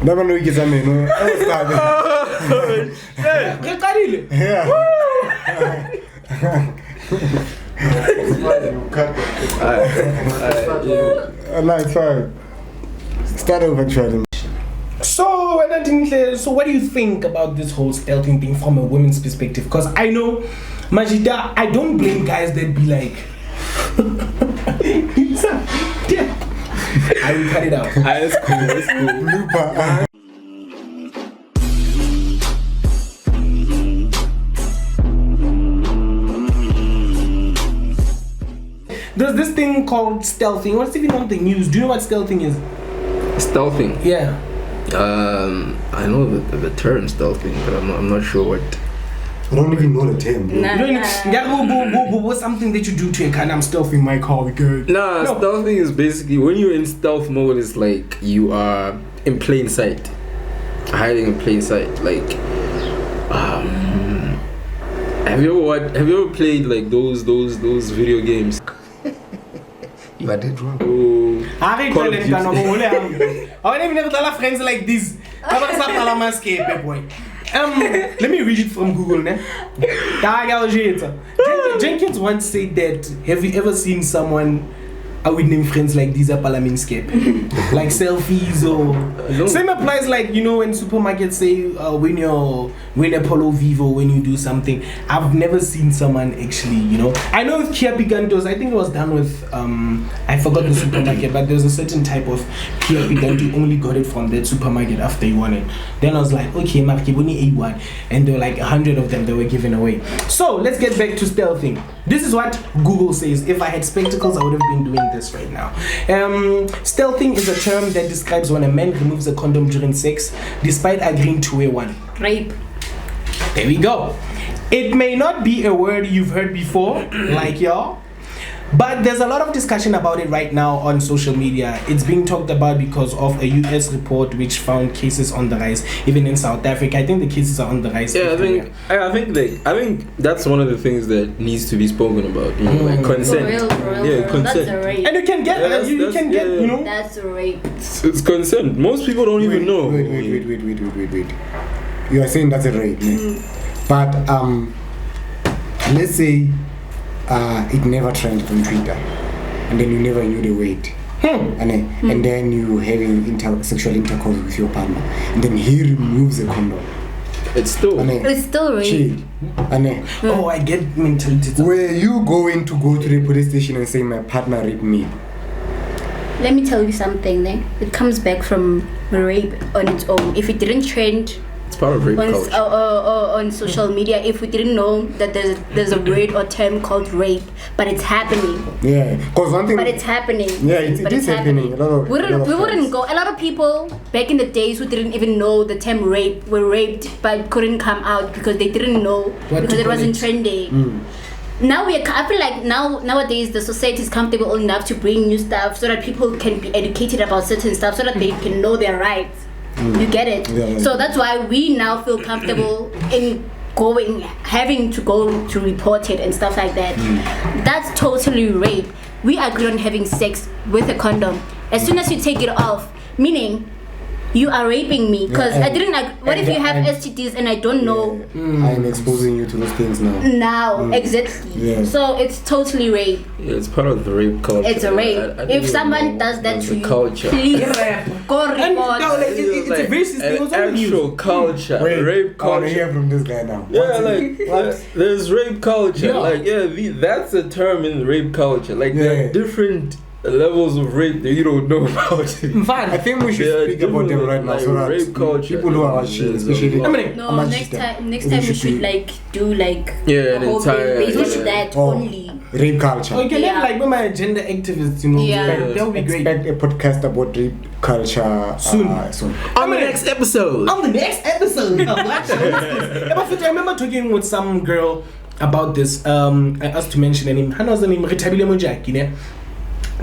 Never know you get something, no? Yeah. No, it's fine. Start over, Jordan. So what do you think about this whole stealthing thing from a woman's perspective? Because I know, Majida, I don't blame guys that be like, I will cut it out. That's cool. Blooper. There's this thing called stealthing. What's even on the news? Do you know what stealthing is? Stealthing. Yeah. I know the term stealthing, but I'm not sure what. I don't even know the term, bro. What's something that you do to a car? I'm stealthing my car. We good. No, stealthing is basically when you're in stealth mode. It's like you are in plain sight, hiding in plain sight. Like, have you ever played like those video games? You are dead wrong. I don't even have friends like this. Let me read it from Google. Jenkins once said that, have you ever seen someone with name friends like these at Palaminscape? Like selfies or... Same applies like, when supermarkets say when Apollo Vivo, when you do something. I've never seen someone actually, I know with Kia Picantos, I think it was done with, I forgot the supermarket, but there's a certain type of Kia Picanto, you only got it from that supermarket after you won it. Then I was like, okay, Markibuni A1. And there were like 100 of them that were given away. So let's get back to stealthing. This is what Google says. If I had spectacles, I would have been doing this right now. Stealthing is a term that describes when a man removes a condom during sex despite agreeing to wear one. Rape. There we go. It may not be a word you've heard before, like y'all, but there's a lot of discussion about it right now on social media. It's being talked about because of a US report which found cases on the rise, even in South Africa. I think the cases are on the rise. Yeah, I think that's one of the things that needs to be spoken about. Like consent. For real. Yeah, consent. That's a rape. And you can get, That's a rape. It's consent. Most people don't even know. Wait. You are saying that's a rape, but let's say it never trended on Twitter, and then you never knew the weight, and then you having sexual intercourse with your partner, and then he removes the condom. It's still rape. Oh, I get mentality. Were you going to go to the police station and say my partner raped me? Let me tell you something. It comes back from rape on its own. If it didn't trend. It's part of rape culture. On social media, if we didn't know that there's a word or term called rape, but it's happening. Yeah, because one thing. But it's happening. Yeah, it is happening. We wouldn't go. A lot of people back in the days who didn't even know the term rape were raped, but couldn't come out because they didn't know because it wasn't trending. Now I feel like nowadays the society is comfortable enough to bring new stuff so that people can be educated about certain stuff so that they can know their rights. You get it? Yeah. So that's why we now feel comfortable in having to go to report it and stuff like that. That's totally rape. We agree on having sex with a condom. As soon as you take it off, meaning you are raping me because I didn't. What if you have STDs and I don't know? I'm exposing you to those things now. Exactly. Yeah. So it's totally rape. Yeah, it's part of the rape culture. It's a rape. If someone does that to you, please go report. It's a racist thing. An actual culture. Rape culture. I want to hear from this guy now. Yeah, there's rape culture. That's a term in rape culture. Like there are different levels of rape that you don't know about. I think we should speak about them right now, so that rape culture, people who are watching, especially. Next time we should do a whole entire based on that only. Rape culture. You can have like my gender activists, that would be great. Expect a podcast about rape culture soon. On the next episode of Black Show. I remember talking with some girl about this. I asked to mention her name. Her name is Ritabile Mojaki.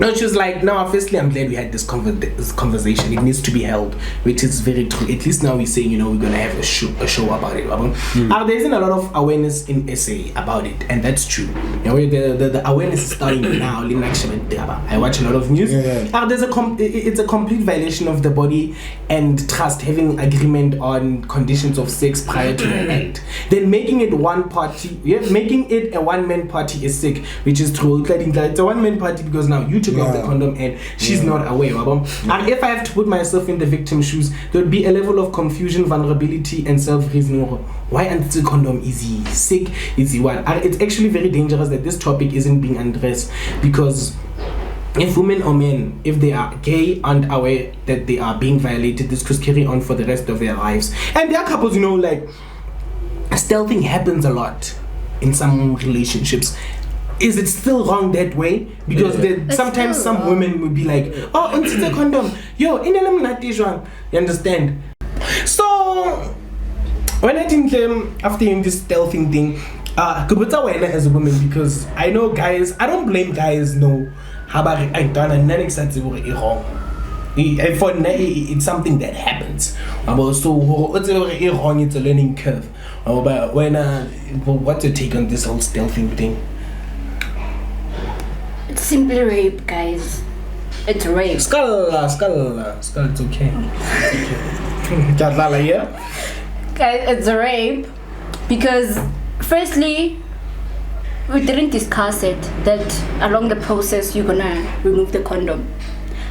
No, she was like, no, obviously I'm glad we had this conversation. It needs to be held, which is very true. At least now we're saying, we're going to have a show about it. There isn't a lot of awareness in SA about it, and that's true. The awareness is starting now. I watch a lot of news. It's a complete violation of the body and trust, having agreement on conditions of sex prior to an act. Then making it making it a one-man party is sick, which is true. It's a one-man party because now you took off the condom and she's not aware. And if I have to put myself in the victim's shoes, there would be a level of confusion, vulnerability, and self-reasoning. Why aren't the condom easy? Sick? Easy what? And it's actually very dangerous that this topic isn't being addressed, because if women or men, if they are gay and aware that they are being violated, this could carry on for the rest of their lives. And there are couples, like, stealthing happens a lot in some relationships. Is it still wrong that way? Because sometimes some women would be like, oh, it's the condom. Yo, you understand? So, when I think after hearing this stealthing thing, as a woman, because I know guys, I don't blame guys, no. I've done a wrong. For it's something that happens. So it's a learning curve. But what's your take on this whole stealthing thing? It's simply rape, guys. It's rape. Skull, it's okay. Guys, it's rape because firstly, we didn't discuss it that along the process you're gonna remove the condom.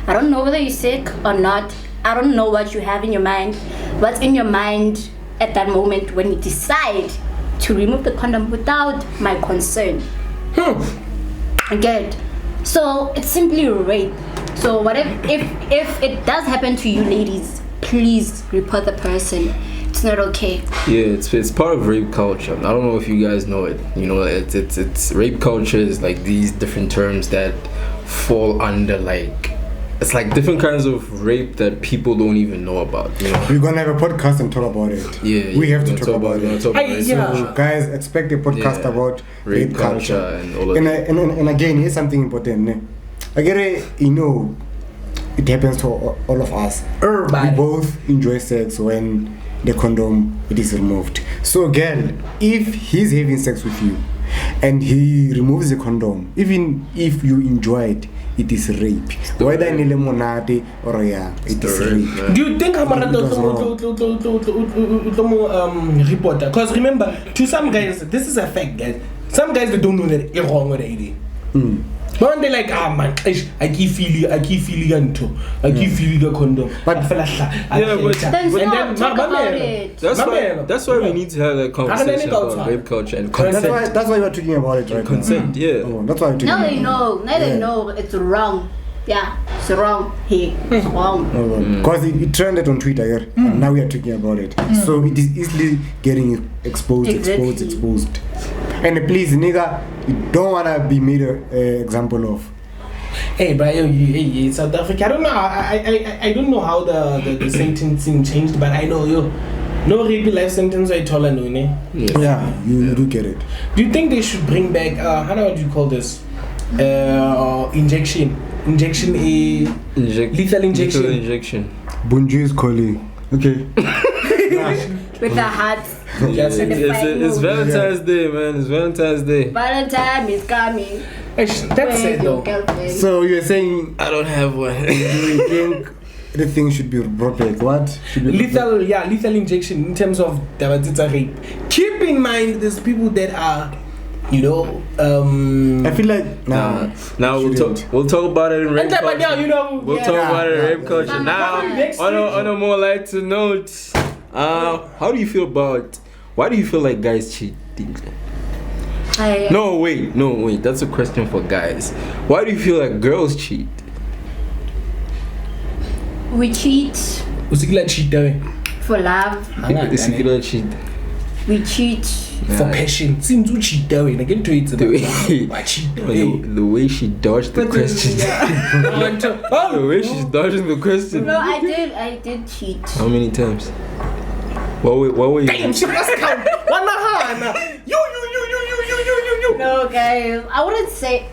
I don't know whether you're sick or not. I don't know what you have in your mind. What's in your mind at that moment when you decide to remove the condom without my consent? Get it? So it's simply rape. So what if it does happen to you, ladies, please report the person. It's not okay. Yeah, it's part of rape culture. I don't know if you guys know it. It's rape culture is like these different terms that fall under like, it's like different kinds of rape that people don't even know about. We're gonna have a podcast and talk about it. Yeah, we have to talk about it. So guys, expect a podcast about rape culture and all of that. And again, here's something important. Again, it happens to all of us. We both enjoy sex when the condom is removed. So, girl, if he's having sex with you and he removes the condom, even if you enjoy it, it is rape. Whether in lemonade or it is rape. Do you think I'm reporter? Because remember, to some guys, this is a fact, guys. Some guys, they don't know that it's wrong with the idea. But when they're like, man, I keep feeling the condom. But then talk about it. That's why we need to have that conversation about rape culture and consent. That's why we're talking about it right consent, now. yeah. That's why we're talking now about it. They know it's wrong. Yeah, it's wrong. It's wrong. Because it trended on Twitter, and now we are talking about it. So it is easily getting exposed. And please, nigga, you don't wanna be made an example of. Hey, Brian, South Africa. I don't know. I don't know how the sentencing changed, but I know no rape life sentence. I told you, Yeah, you do get it. Do you think they should bring back? How do you call this? Lethal injection. Bunji's calling. Okay. With the heart. It's Valentine's Day, man. It's Valentine's Day. Valentine is coming. That's it, though. So you're saying I don't have one. you think the thing should be brought back? What should be lethal injection in terms of rape. Keep in mind, there's people that are, I feel like now we'll talk about it in rape culture. We'll talk about it in rape culture. Now, on a more lighter note, how do you feel about? Why do you feel like guys cheat? No, wait. That's a question for guys. Why do you feel like girls cheat? We cheat for love. Cheat. We cheat for passion. Since you cheat again to it. The way she dodged the question. The way she's dodging the question. No, I did cheat. How many times? What were you? Damn, she must count. You. No, guys, I wouldn't say.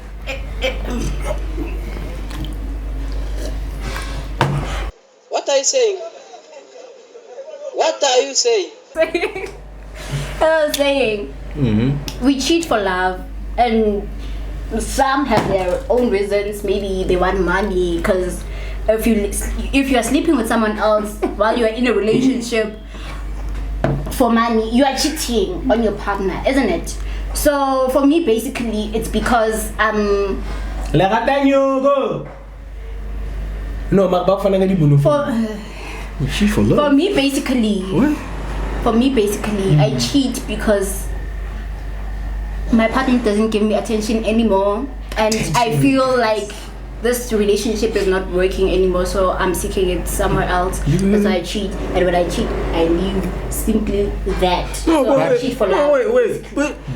I saying? What are you saying? I was saying, we cheat for love, and some have their own reasons. Maybe they want money, because if you're sleeping with someone else while you're in a relationship for money, you are cheating on your partner, isn't it? So for me, basically, it's because for me basically, I cheat because my partner doesn't give me attention anymore, and I feel like this relationship is not working anymore, so I'm seeking it somewhere else. That's why I cheat, and when I cheat, I leave. Simply that. I cheat for love.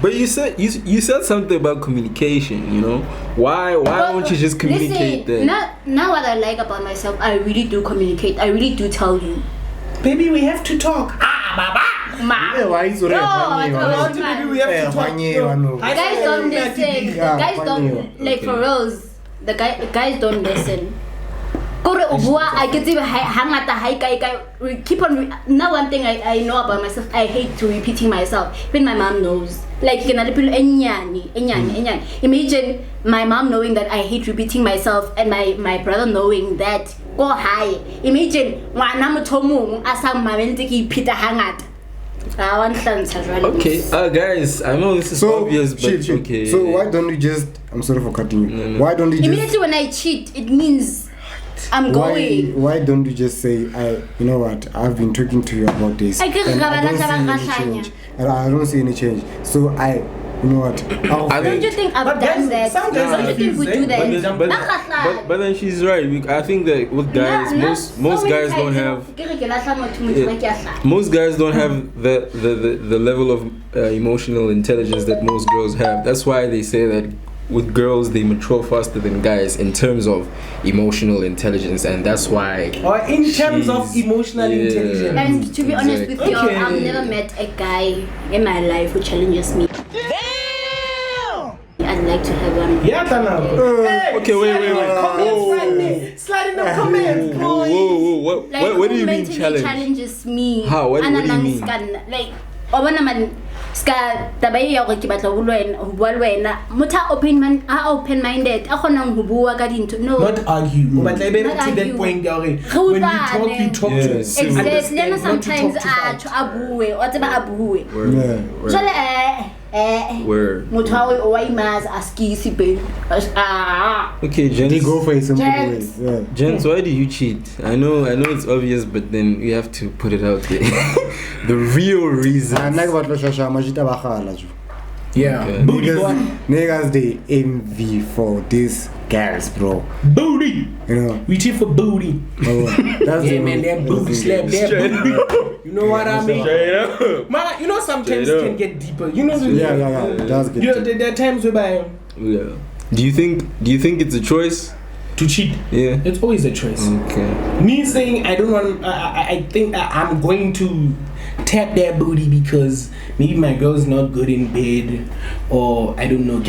But you said something about communication. You know, why don't you just communicate then? Now what I like about myself, I really do communicate. I really do tell you, baby, we have to talk. Baba. Guys don't listen. Guys don't like for reals. The guys don't listen. We keep on. Now one thing I know about myself, I hate to repeating myself. Even my mom knows. Like imagine my mom knowing that I hate repeating myself, and my brother knowing that. Go high. Imagine okay, guys, I know this is obvious, but okay. So why don't you just? I'm sorry for cutting you. No. Why don't you immediately just? When I cheat, it means I'm going. Why don't you just say, you know what? I've been talking to you about this, and I don't see any change. So you know what? Don't you think I've done that? Don't you think we do that? But then she's right. I think that with guys, most guys don't have. Most guys don't have the level of emotional intelligence that most girls have. That's why they say that with girls they mature faster than guys in terms of emotional intelligence, and that's why. Or in terms of emotional intelligence. And to be honest with you, I've never met a guy in my life who challenges me. I'd like to have one. Yeah, Tana. Okay, wait. Slide in the comments, boy. Whoa. Like, what do you mean challenge? Challenges me. How? What do you mean? Like, ska tabai ya go ke batla go lwena go bua lwena motho open minded a kgonang go bua ka dinto. No, not argue. But like to that point when you talk to us. Exactly. Then sometimes a bue o tseba a bue jale where motho wa imaza askisi be okay, Jens, they go for a simple way. Yeah. Jens, why do you cheat? I know it's obvious, but then you have to put it out there. The real reason. Yeah, okay. Niggas they envy for these girls, bro. Booty. You know, we cheat for booty. That's man, that booty slap, that booty. You know what I mean? Man, you know sometimes it can get deeper. You know. Yeah. That's good. You know, there are times whereby. Yeah. Do you think it's a choice to cheat? Yeah. It's always a choice. Okay. Me saying I don't want. I think I'm going to tap that booty because maybe my girl's not good in bed, or I don't know.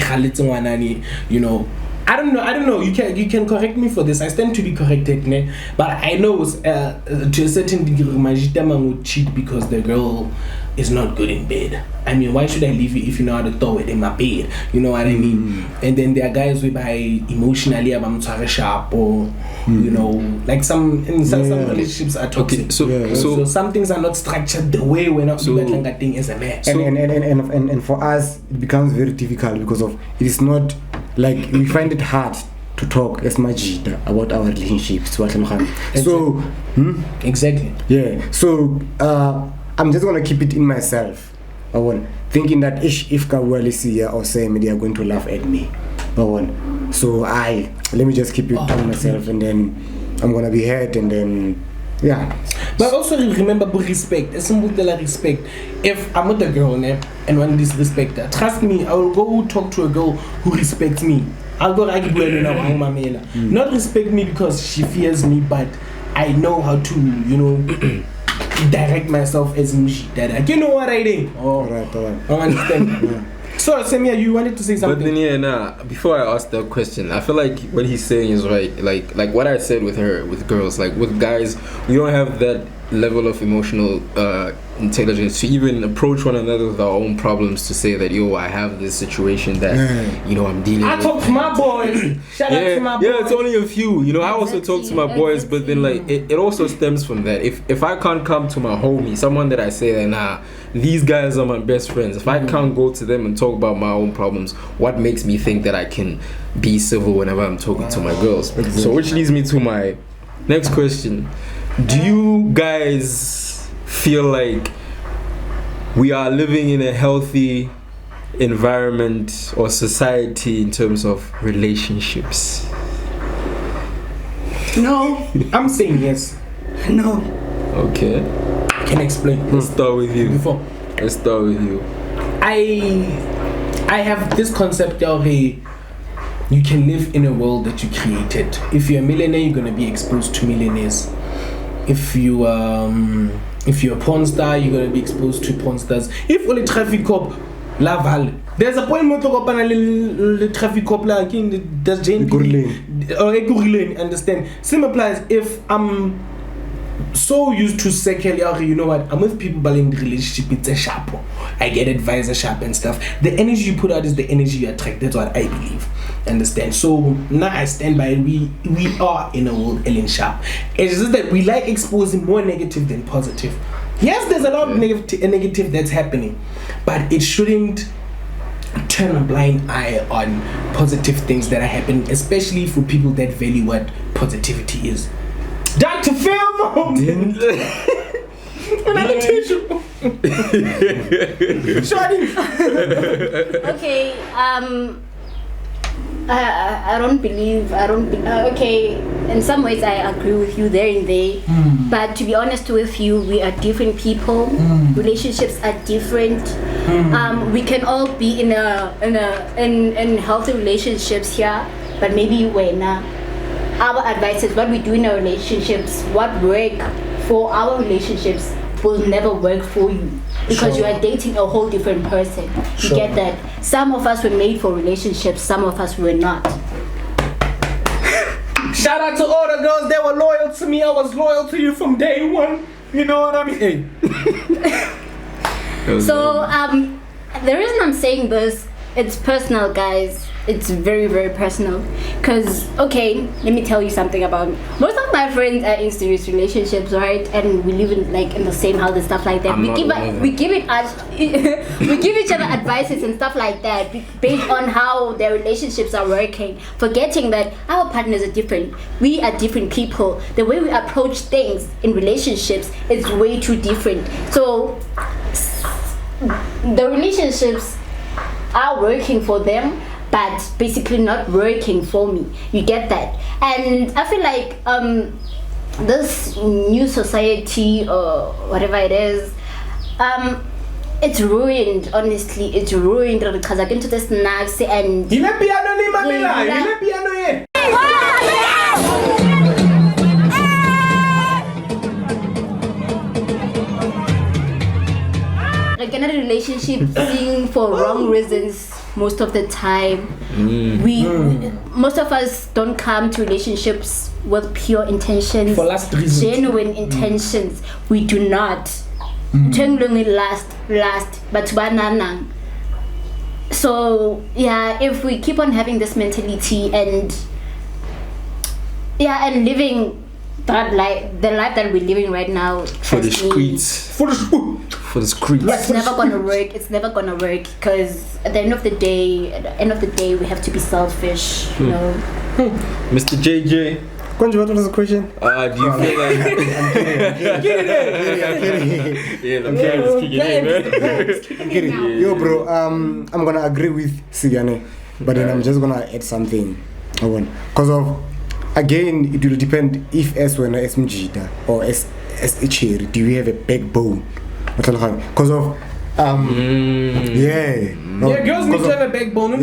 You know. I don't know. You can correct me for this. I stand to be corrected, ne? But I know to a certain degree, Majita would cheat because the girl is not good in bed. I mean, why should I leave you if you know how to throw it in my bed? You know what I mean? And then there are guys whereby emotionally I'm sharp, or you know, like some relationships are toxic. Okay, so some things are not structured the way we're not doing that thing as a man. And for us it becomes very difficult because of it is not like we find it hard to talk as much about our relationships. So exactly. Yeah. So I'm just gonna keep it in myself. Thinking that if Kawalisi or say they are going to laugh at me. So let me just keep it to myself, and then I'm gonna be hurt, and then yeah. But also remember respect. It's respect. If I'm with a girl and one disrespect her, trust me, I will go talk to a girl who respects me. I'll go not respect me because she fears me, but I know how to, you know, direct myself as Mujita. You know what I think? All right. I understand. Sorry, Samia, you wanted to say something. But then before I ask that question, I feel like what he's saying is right. Like what I said with her, with girls, like with guys, we don't have that level of emotional intelligence to even approach one another with our own problems, to say that, yo, I have this situation that I'm dealing with. I talk to my boys. Shout out to my boys. Yeah, it's only a few. I also talk to my boys, but then like it also stems from that. If I can't come to my homie, someone that I say that these guys are my best friends, if I can't go to them and talk about my own problems, what makes me think that I can be civil whenever I'm talking to my girls? Exactly. So which leads me to my next question. Do you guys feel like we are living in a healthy environment or society in terms of relationships? No. I'm saying yes. No. Okay. I can explain. Let's start with you. Let's start with you. I have this concept of you can live in a world that you created. If you're a millionaire, you're gonna be exposed to millionaires. If you're a porn star, you're gonna be exposed to porn stars. If only traffic cop Laval, there's a point le traffic cop la does Jane or Ekurlane, understand? Same applies if I'm so used to circle, you know what, I'm with people in the relationship, it's a sharp. I get advisor sharp and stuff. The energy you put out is the energy you attract. That's what I believe. Understand? So now I stand by it. We are in a world Ellen Sharp. It's just that we like exposing more negative than positive. Yes, there's a lot of negative that's happening, but it shouldn't turn a blind eye on positive things that are happening, especially for people that value what positivity is. Dr. Phil, another tissue. Okay, I don't believe, okay, in some ways I agree with you there and there, but to be honest with you, we are different people, relationships are different, we can all be in healthy relationships here, but maybe when our advice is what we do in our relationships, what work for our relationships will never work for you, because you are dating a whole different person. You get that? Some of us were made for relationships, some of us were not. Shout out to all the girls that were loyal to me. I was loyal to you from day one. You know what I mean? So the reason I'm saying this, it's personal, guys. It's very, very personal. Because, okay, let me tell you something about me. Most of my friends are in serious relationships, right? And we live in the same house and stuff like that. We give each other advices and stuff like that based on how their relationships are working, forgetting that our partners are different. We are different people. The way we approach things in relationships is way too different. So the relationships are working for them, but basically not working for me. You get that? And I feel like this new society or whatever it is, it's ruined. Honestly, it's ruined because I get into this snacks and like in a relationship being for wrong reasons most of the time. Most of us don't come to relationships with pure intentions, for last reasons, genuine intentions. We do not last but banana. So yeah, if we keep on having this mentality and living that life, the life that we're living right now, for the streets, it's never gonna work. It's never gonna work because at the end of the day, we have to be selfish, you know. Mr. JJ, what was the question? Do you feel like I'm kidding. Yo, bro, I'm gonna agree with Sigane, but then I'm just gonna add something. Because of, again, it will depend if as when as Mjita or as a chair, do you have a backbone? Because of girls need to have a backbone.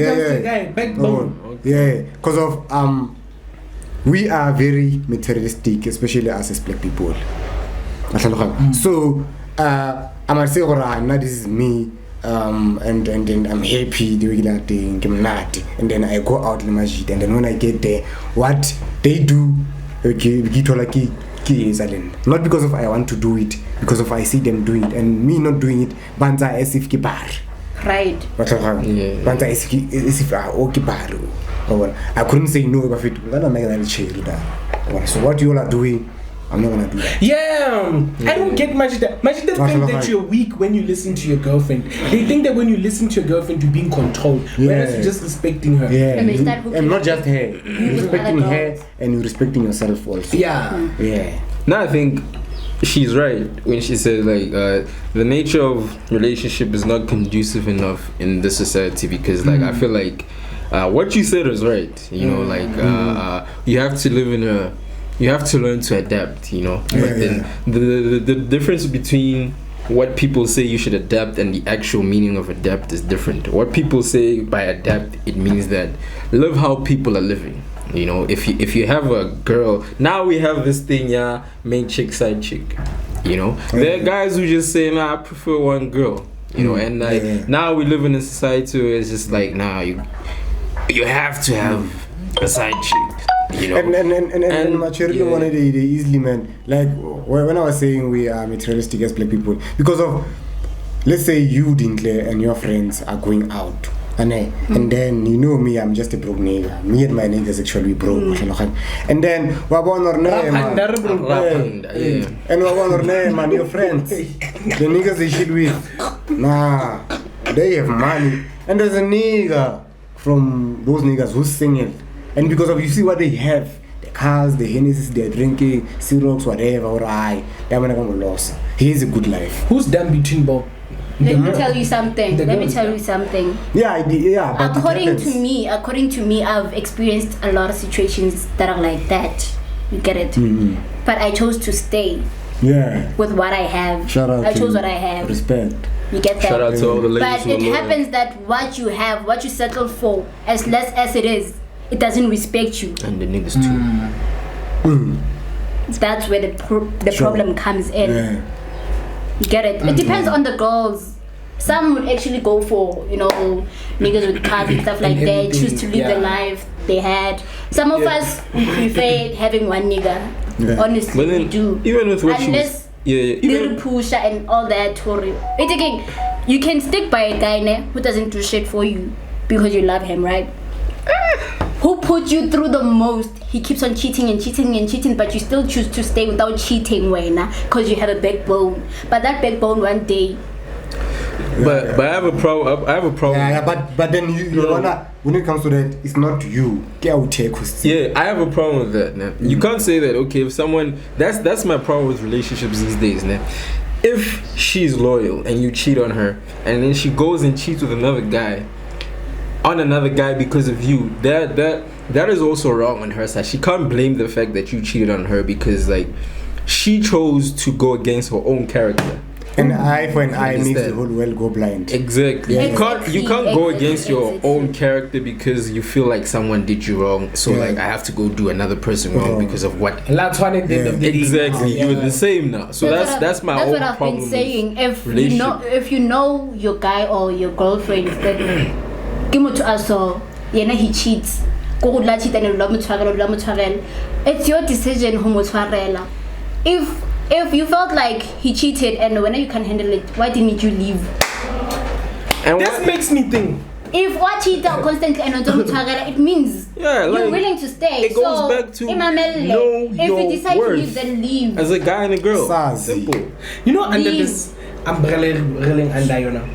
Backbone. Because of we are very materialistic, especially us as black people. So I might say, this is me. and then I'm happy doing that thing, and then I go out in the masjid, and then when I get there, what they do, okay, not because of I want to do it, because of I see them doing it, and me not doing it, banza as if kibar. Right. Banza as if okay bar. I couldn't say no if it. So what you all are doing, I'm not gonna do that. Yeah, I don't get Majida. Majida think that you're weak when you listen to your girlfriend. They think that when you listen to your girlfriend, you're being controlled, whereas you're just respecting her. Yeah, and not just her. You're respecting her and you're respecting yourself also. Yeah. Yeah. Now I think she's right when she says like the nature of relationship is not conducive enough in this society because like I feel like what you said is right. You know, like you have to live in a. You have to learn to adapt, you know. But then the difference between what people say you should adapt and the actual meaning of adapt is different. What people say by adapt, it means that live how people are living. You know, if you have a girl, now we have this thing, main chick, side chick. You know, there are guys who just say, nah, I prefer one girl. You know, and now we live in a society where it's just like, nah, you have to have a side chick. You know, and maturity wanted they easily, man. Like when I was saying we are materialistic as black people, because of, let's say you Dinkley and your friends are going out, and then you know me, I'm just a broke nigga. Me and my niggas actually broke. And then wabon or name, and wabon or name and your friends, the niggas they shit with, nah, they have money, and there's a nigga from those niggas who's single. And because of you see what they have, the cars, the Hennessy's they're drinking, Cirocs, whatever, or they're gonna come loss. He has a good life. Who's done between both? Let me tell you something. Yeah. But according to me, I've experienced a lot of situations that are like that. You get it? But I chose to stay. Yeah. With what I have. Shout out. I chose what I have. Respect. You get that? Shout out to all the ladies. But it happens that what you have, what you settle for, as less as it is, it doesn't respect you. And the niggas too. That's where the problem comes in. Yeah. You get it? It depends on the girls. Some would actually go for, you know, niggas with cars and stuff like that, choose to live the life they had. Some of us we prefer having one nigga. Yeah. Honestly, we do. Even with what unless little pusher and all that Tory. It's again, you can stick by a guy who doesn't do shit for you because you love him, right? Who put you through the most? He keeps on cheating, but you still choose to stay without cheating, because you have a backbone. But that backbone one day. But I have a problem. Yeah, but then you wanna, when it comes to that, it's not you. Yeah, I have a problem with that. Nah. You can't say that. Okay, if someone that's my problem with relationships these days. Nah. If she's loyal and you cheat on her, and then she goes and cheats with another guy. On another guy because of you, that is also wrong on her side. She can't blame the fact that you cheated on her because like she chose to go against her own character. An eye for an eye makes the whole world go blind. Exactly. Yeah. You can't go against your own character because you feel like someone did you wrong. So like I have to go do another person wrong because of what. Exactly. You're the same now. So that's my own I've problem. Been saying. If you know your guy or your girlfriend that he cheats. It's your decision who if you felt like he cheated and when you can handle it, why didn't you leave? And this makes me think. If what cheat constantly and it means you're willing to stay. It goes back to know if you decide to leave, then leave. As a guy and a girl. Simple. You know, under this umbrella railing under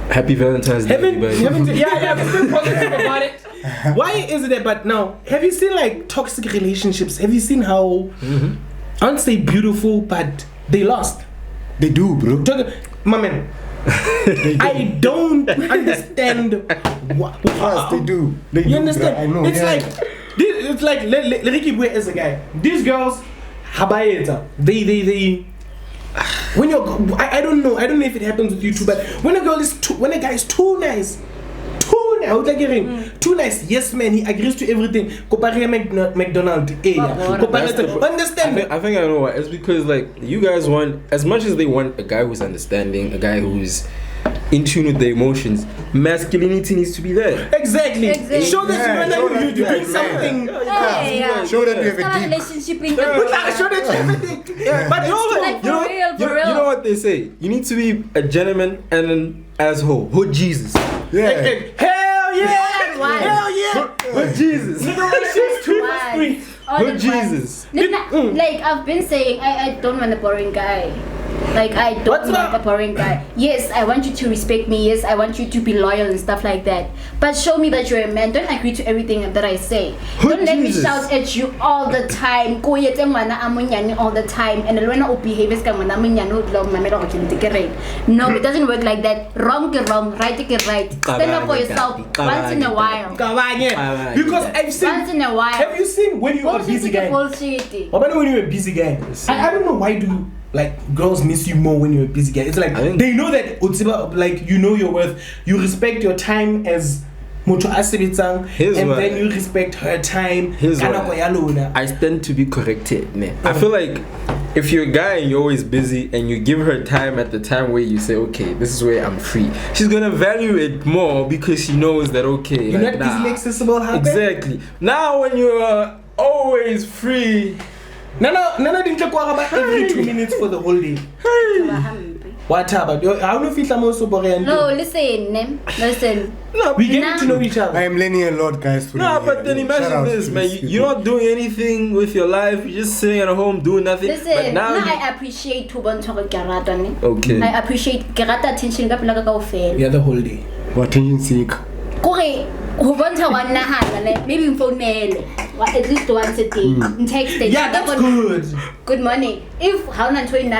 Happy Valentine's Day, everybody. We've been positive about it. Why is it that? But now, have you seen like toxic relationships? Have you seen how I won't say beautiful, but they lost. They do, bro. My man, I don't understand what. They do. You understand? I know. It's like Ricky Bue is a guy. These girls, habayeta. They. When you're, I don't know if it happens with you too, but when a guy is too nice, too nice, yes man, he agrees to everything. McDonald's, understand? I think I know why. It's because like you guys want, as much as they want a guy who's understanding, a guy who's in tune with the emotions. Masculinity needs to be there. Exactly. Show that you're doing something. Show that you have a deep relationship in Show that you have a dick. But You know what they say? You need to be a gentleman and an asshole. Hood Jesus. Yeah. Hell yeah! Why? Hell yeah! Hood Jesus. Liberation's too much free. Hood Jesus. Like I've been saying, I don't want a boring guy. Like I don't want a boring guy. Yes, I want you to respect me. Yes, I want you to be loyal and stuff like that. But show me that you're a man. Don't agree to everything that I say. Don't let me shout at you all the time. Go yet all the time. And when I behave as no, it doesn't work like that. Wrong is wrong, right is right. Stand up for yourself once in a while. Because I've seen. Once in a while. Have you seen when you are a busy guy? Bullshit. Or when you're a busy guy? I don't know why do like girls miss you more when you're a busy guy. It's like they know that like you know your worth. You respect your time as Mutu Asibitsang, and then you respect her time. I stand to be corrected. I feel like if you're a guy and you're always busy and you give her time at the time where you say, okay, this is where I'm free, she's gonna value it more because she knows that, okay, you're not easily accessible. Exactly. Now when you're always free, every 2 minutes for the whole day. What about you? I don't know if it's also boring. No, listen. No, we get to know each other. I am learning a lot, guys. No, but then imagine this, man. You're not doing anything with your life. You're just sitting at home doing nothing. Listen, but now I appreciate to Garata. Okay. I appreciate Garata attention. Yeah, the whole day. What attention seek? Maybe phone at least once a day. Text it. Yeah, that's good. Good morning. If how not to yet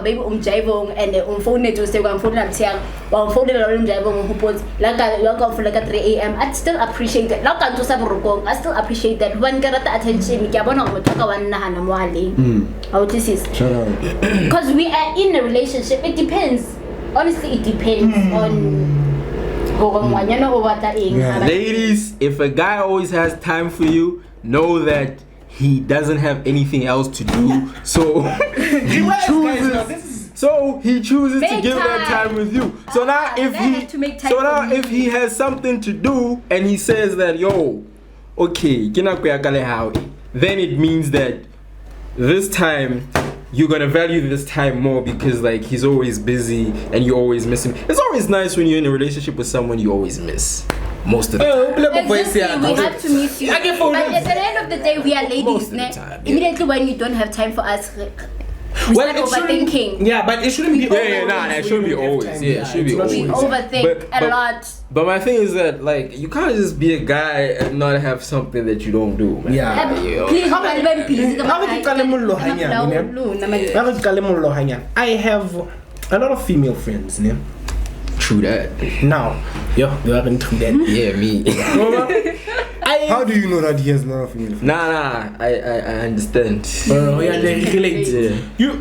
baby jaivong and phone to say one phone at young while phone jaivong who puts like a 3 a.m. I'd still appreciate that. Like I still appreciate that. When Garata attention, how this is. Because we are in a relationship. It depends. Honestly, it depends on. Ladies, if a guy always has time for you, know that he doesn't have anything else to do. So he chooses to give that time with you. So now if he has something to do and he says that, yo, okay, then it means that this time you're gonna value this time more because like he's always busy and you always miss him. It's always nice when you're in a relationship with someone you always miss. Most of the time. Exactly, we have to miss you. But at the end of the day, we are ladies. Immediately when you don't have time for us, we start overthinking. Yeah, but it shouldn't be it shouldn't be always. Yeah, it should be always. We overthink a lot. But my thing is that like you can't just be a guy and not have something that you don't do, man. Yeah. Please, I have a lot of female friends, yeah. True that. Now, you haven't true that. Yeah, me. How do you know that he has a lot of female friends? Nah, I understand. They relate. Yeah.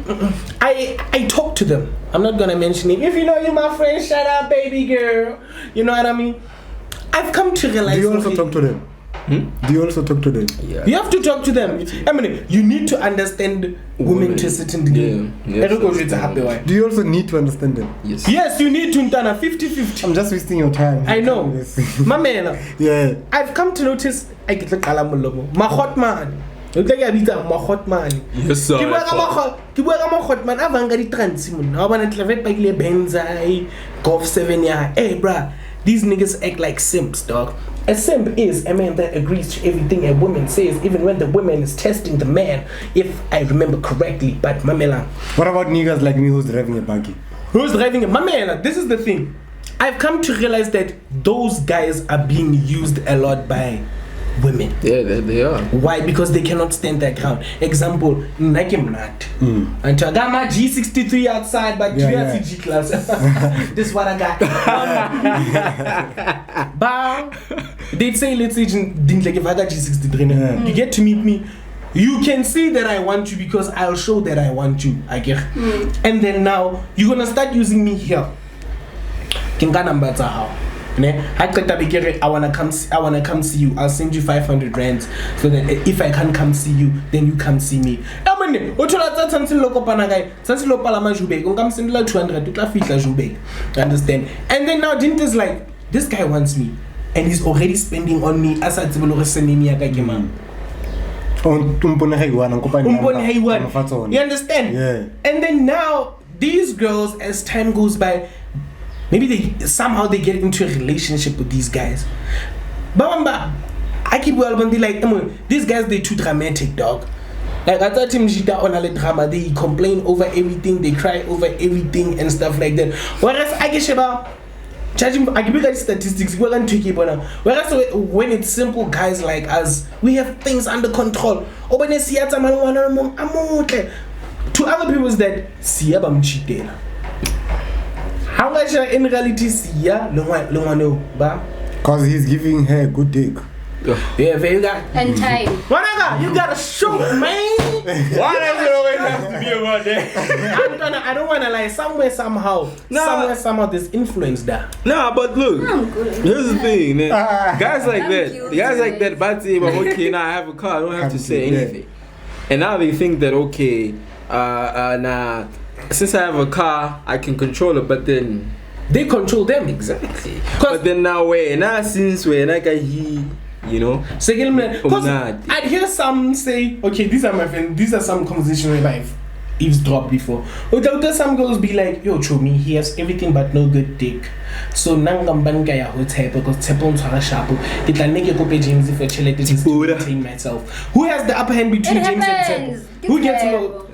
I talk to them. I'm not gonna mention it. If you know you're my friend, shut up, baby girl. You know what I mean? I've come to realize. Do you also talk to them? Do you also talk to them? Yeah. You have to talk to them. I mean, you need to understand women to a certain degree. Do you also need to understand them? Yes. Yes, you need to 50-50. I'm just wasting your time. I know. Mamela. Yeah. I've come to notice I get like my hot man. My hot man. Yes, sir. Golf 7 year. Hey, bruh. These niggas act like simps, dog. A simp is a man that agrees to everything a woman says, even when the woman is testing the man, if I remember correctly. But Mamela. What about niggas like me who's driving a buggy? Who's driving a Mamela? This is the thing. I've come to realize that those guys are being used a lot by women. Yeah, they are. Why? Because they cannot stand their ground. Example, Nakimnat. And Chagama G63 outside, but G class. This is what I got. Bah. They'd say, let's say, didn't like if I got G63. You get to meet me. You can see that I want you because I'll show that I want you. I get. And then now you're gonna start using me here. Kinga number how? I wanna come see you. I'll send you 500 rands so that if I can't come see you, then you come see me. bone o thola tsa tshantse lo kopana kae tshantse lo palama Joburg o nka msendela 200 o tla fihla Joburg, understand? And then now Dint is like, this guy wants me and he's already spending on me as a tsebolo re senemi ya ka ke mang. You understand? Yeah. And then now these girls, as time goes by, maybe they get into a relationship with these guys. Bamba, I keep like, these guys, they too dramatic, dog. Like I thought him on a drama, they complain over everything, they cry over everything and stuff like that. Whereas I get about judging, I give you guys statistics. Whereas when it's simple guys like us, we have things under control. To other people is that siya bamchitela. How much in reality siya longwano ba? Cause he's giving her a good dick. Yeah, very good. And time. Whatever, you gotta show, man. Why does it always have to be about that? I don't wanna lie. Somewhere, somehow, there's influence there. Nah, but look, here's the thing, man. Guys like that, but okay, now I have a car, I don't have to say anything. And now they think that okay, nah, since I have a car, I can control it, but then they control them exactly. But then now since you know, because I'd hear some say, okay, these are my friends, these are some conversations where I've eavesdropped before. Or some girls be like, yo, Chomi, he has everything but no good dick. So nangambanka ya hotel because tepon twara sharp. It like nigga go pay James for chile to entertain myself. Who has the upper hand between James and Tepo? Who gets more?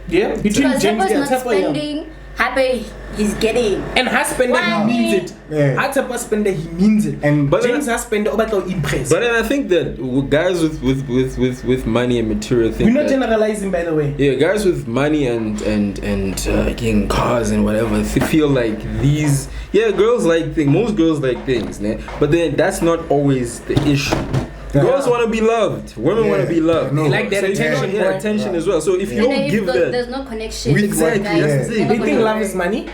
Yeah, between James and Tepo. Happy he's getting. And husband he means it. Yeah. Husband he means it. And but James husband impressed. But then I think that guys with money and material things. We're not generalizing, by the way. Yeah, guys with money and getting cars and whatever, they feel like these. Yeah, girls like things. Most girls like things, né? But then that's not always the issue. Girls want to be loved. Women want to be loved. They like that attention. Attention as well. So if you don't give that, there's no connection. Exactly. They think love is money.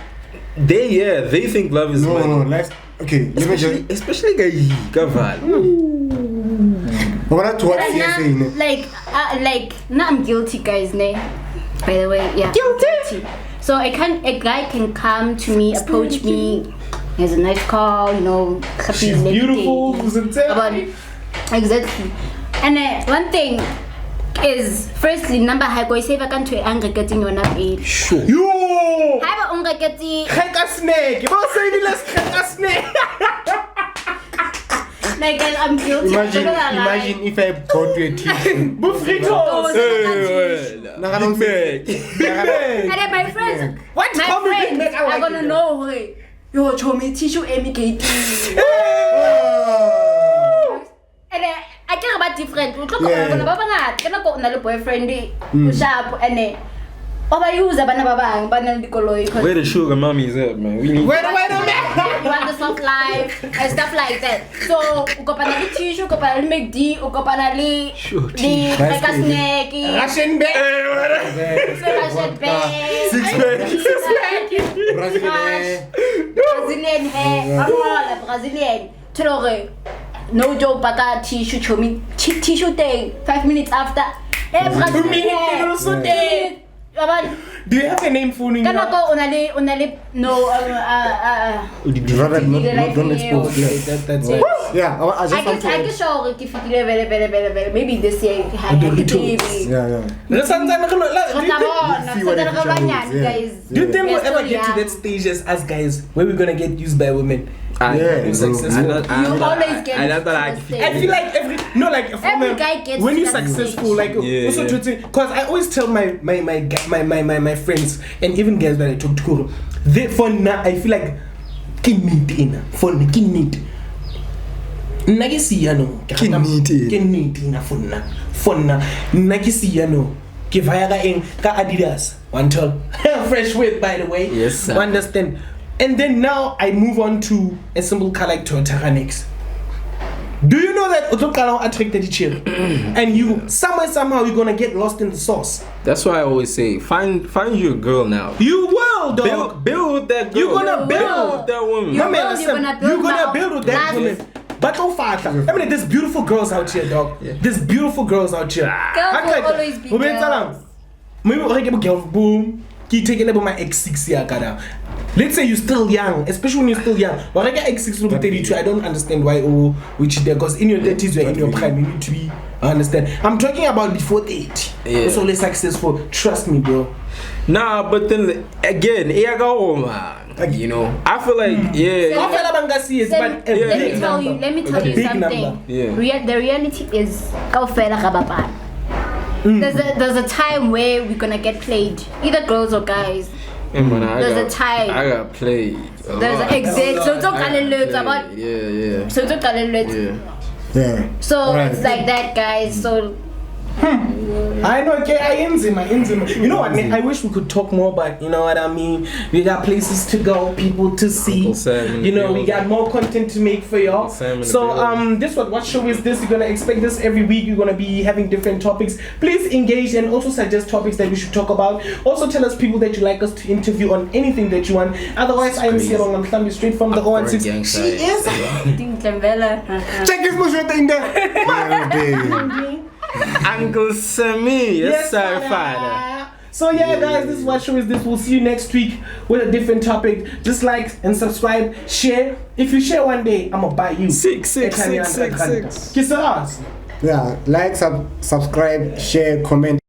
They think love is money. No, let's okay. Especially guy Gaval. Like now I'm guilty, guys. By the way, yeah. Guilty. So a guy can come to me, approach me. He has a nice car, you know, happy. She's beautiful. Exactly. And one thing is, firstly, number high go save a country and getting your name. Sure. Yo! Have a unga getting. Crack a snake. About saying let's crack a snake. Like I'm guilty. Imagine if I brought you a t-shirt. Bufritos. And then my friends, what? My friends are gonna know. Yo, Chomi tissue MKT. And I care about different. Look, I'm gonna go on a boyfriend. Sharp and over use a banana where the sugar mommy is at, man. We need wait a minute. You want the soft life and stuff like that. So, ukopanali tissue, ukopanali McD, ukopanali the like a snake. Russian bag. Russian bag. Brazilian hair. Brazilian. Brazilian. No joke, but tissue Chomi tissue thing. 5 minutes after. Do you have a name for me? Can I go only no don't expose. That's it. Yeah, I just want to. I can show if very maybe this year Yeah. Do you think we'll ever get to that stage as us guys where we're gonna get used by women? Successful. You always get. I feel like every guy gets when you're successful, like also because I always tell my friends and even guys that I talk to, they for now I feel like kinit ka Adidas one tall fresh whip, by the way. Yes, sir. Understand? And then now I move on to a simple car like Toyota Next. Do you know that Otokalo attracted each other? And you somehow you're gonna get lost in the sauce. That's why I always say find you a girl now. You will, dog. Build that girl. You're gonna build with that woman. You're gonna build with that woman. But oh father, I mean there's beautiful girls out here, dog. Yeah. There's beautiful girls out here. Girls will always be girls. maybe girl boom. Ki take about my X6 ya kada. Let's say you're still young, especially when you're still young. But I get X6 to 32, I don't understand why which there, because in your 30s you're in your prime, you need to be. I understand. I'm talking about before 30. Yeah. It's always successful. Trust me, bro. Nah, but then again, you know, I feel like Let me tell you something. Number. Yeah. The reality is there's a time where we're gonna get played, either girls or guys. There's a time. I got played. There's an exit. So it's about. Yeah. So it's Yeah. So right. It's like that, guys. So. I know, okay, I am. You know what, man? I wish we could talk more, but you know what I mean? We got places to go, people to see. You know, we got more content to make for y'all. So, what show is this? You're gonna expect this every week. You're gonna be having different topics. Please engage and also suggest topics that we should talk about. Also, tell us people that you like us to interview on anything that you want. Otherwise, I am Sirong. I'm coming straight from the 016. She is. Check this bullshit in there. Uncle Sammy, yes sir, father. So yeah, guys, this is what show is this. We'll see you next week with a different topic. Just like and subscribe, share. If you share one day, I'ma buy you 6. Kiss us. Yeah, like, subscribe, share, comment.